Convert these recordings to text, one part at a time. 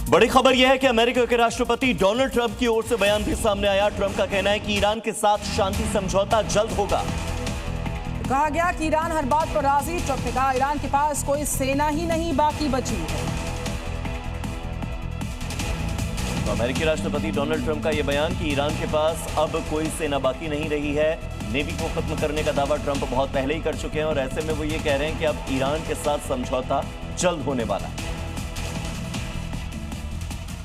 बड़ी खबर यह है कि अमेरिका के राष्ट्रपति डोनाल्ड ट्रंप की ओर से बयान भी सामने आया। ट्रंप का कहना है कि ईरान के साथ शांति समझौता जल्द होगा। कहा गया कि ईरान हर बात पर राजी। ट्रंप ने कहा ईरान के पास कोई सेना ही नहीं बाकी बची है। तो अमेरिकी राष्ट्रपति डोनाल्ड ट्रंप का यह बयान कि ईरान के पास अब कोई सेना बाकी नहीं रही है। नेवी को खत्म करने का दावा ट्रंप बहुत पहले ही कर चुके हैं और ऐसे में वो ये कह रहे हैं कि अब ईरान के साथ समझौता जल्द होने वाला है।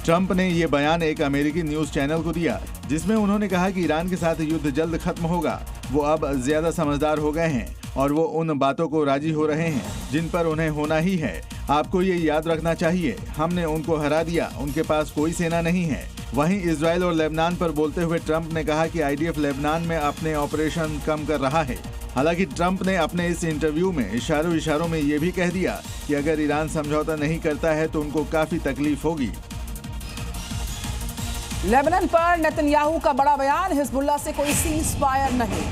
ट्रंप ने ये बयान एक अमेरिकी न्यूज चैनल को दिया, जिसमें उन्होंने कहा कि ईरान के साथ युद्ध जल्द खत्म होगा। वो अब ज्यादा समझदार हो गए हैं और वो उन बातों को राजी हो रहे हैं जिन पर उन्हें होना ही है। आपको ये याद रखना चाहिए, हमने उनको हरा दिया, उनके पास कोई सेना नहीं है। वहीं इजराइल और लेबनान पर बोलते हुए ट्रंप ने कहा कि आईडीएफ लेबनान में अपने ऑपरेशन कम कर रहा है। हालांकि ट्रंप ने अपने इस इंटरव्यू में इशारों में ये भी कह दिया कि अगर ईरान समझौता नहीं करता है तो उनको काफी तकलीफ होगी। लेबनान पर नेतन्याहू का बड़ा बयान, हिजबुल्लाह से कोई सीज फायर नहीं।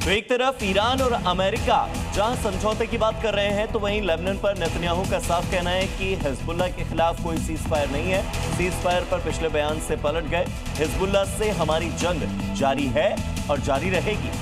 तो एक तरफ ईरान और अमेरिका जहां समझौते की बात कर रहे हैं, तो वहीं लेबनान पर नेतन्याहू का साफ कहना है कि हिजबुल्लाह के खिलाफ कोई सीज फायर नहीं है। सीज फायर पर पिछले बयान से पलट गए। हिजबुल्लाह से हमारी जंग जारी है और जारी रहेगी।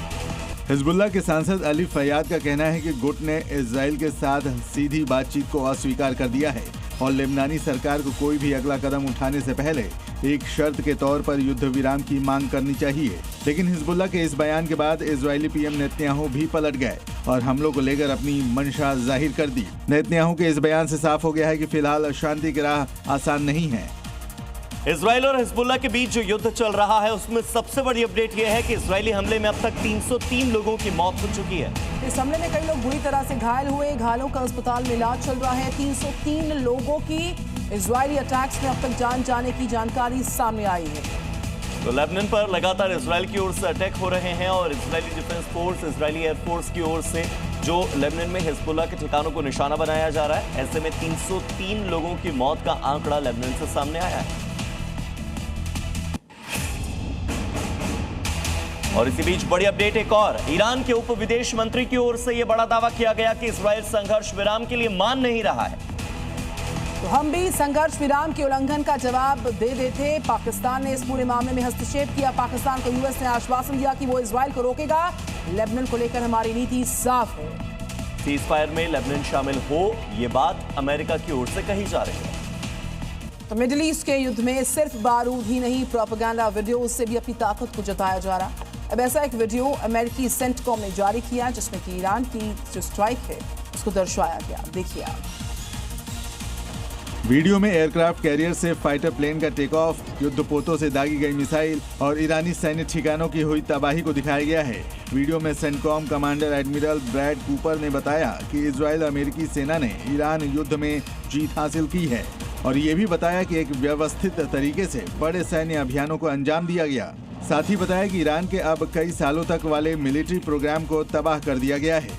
हिजबुल्लाह के सांसद अली फैयाद का कहना है कि गुट ने इजराइल के साथ सीधी बातचीत को अस्वीकार कर दिया है और लेबनानी सरकार को कोई भी अगला कदम उठाने से पहले एक शर्त के तौर पर युद्ध विराम की मांग करनी चाहिए। लेकिन हिजबुल्लाह के इस बयान के बाद इजरायली पीएम नेतन्याहू भी पलट गए और हमलों को लेकर अपनी मंशा जाहिर कर दी। नेतन्याहू के इस बयान से साफ हो गया है कि फिलहाल शांति की राह आसान नहीं है। इजराइल और हिजबुल्लाह के बीच जो युद्ध चल रहा है, उसमें सबसे बड़ी अपडेट यह है कि इजरायली हमले में अब तक 303 लोगों की मौत हो चुकी है। इस हमले में कई लोग बुरी तरह से घायल हुए। घायलों का अस्पताल में इलाज चल रहा है। 303 लोगों की इजरायली अटैक्स में अब तक जान जाने की जानकारी सामने आई है। तो लेबनान पर लगातार इजराइल की ओर से अटैक हो रहे हैं और Israeli defence force, Israeli air force की ओर से जो लेबनान में हिजबुल्लाह के ठिकानों को निशाना बनाया जा रहा है। ऐसे में 303 लोगों की मौत का आंकड़ा लेबनान से सामने आया है। और इसी बीच बड़ी अपडेट एक और, ईरान के उप विदेश मंत्री की ओर से यह बड़ा दावा किया गया कि इजराइल संघर्ष विराम के लिए मान नहीं रहा है। तो हम भी संघर्ष विराम के उल्लंघन का जवाब दे देते। पाकिस्तान ने इस पूरे मामले में हस्तक्षेप किया। पाकिस्तान को यूएस ने आश्वासन दिया कि वो इजराइल को रोकेगा। लेबनान को लेकर हमारी नीति साफ है। सीज फायर में लेबनान शामिल हो, ये बात अमेरिका की ओर से कही जा रही है। तो मिडिल ईस्ट के युद्ध में सिर्फ बारूद ही नहीं, प्रोपेगेंडा वीडियो से भी अपनी ताकत को जताया जा रहा। अब ऐसा एक वीडियो अमेरिकी सेंटकॉम ने जारी किया जिसमें कि ईरान की जो स्ट्राइक है उसको दर्शाया गया। देखिए आप। वीडियो में एयरक्राफ्ट कैरियर से फाइटर प्लेन का टेक ऑफ, युद्धपोतों से दागी गई मिसाइल और ईरानी सैन्य ठिकानों की हुई तबाही को दिखाया गया है। वीडियो में CENTCOM commander admiral Brad Cooper ने बताया कि इजराइल अमेरिकी सेना ने ईरान युद्ध में जीत हासिल की है और ये भी बताया कि एक व्यवस्थित तरीके से बड़े सैन्य अभियानों को अंजाम दिया गया। साथ ही बताया कि ईरान के अब कई सालों तक वाले मिलिट्री प्रोग्राम को तबाह कर दिया गया है।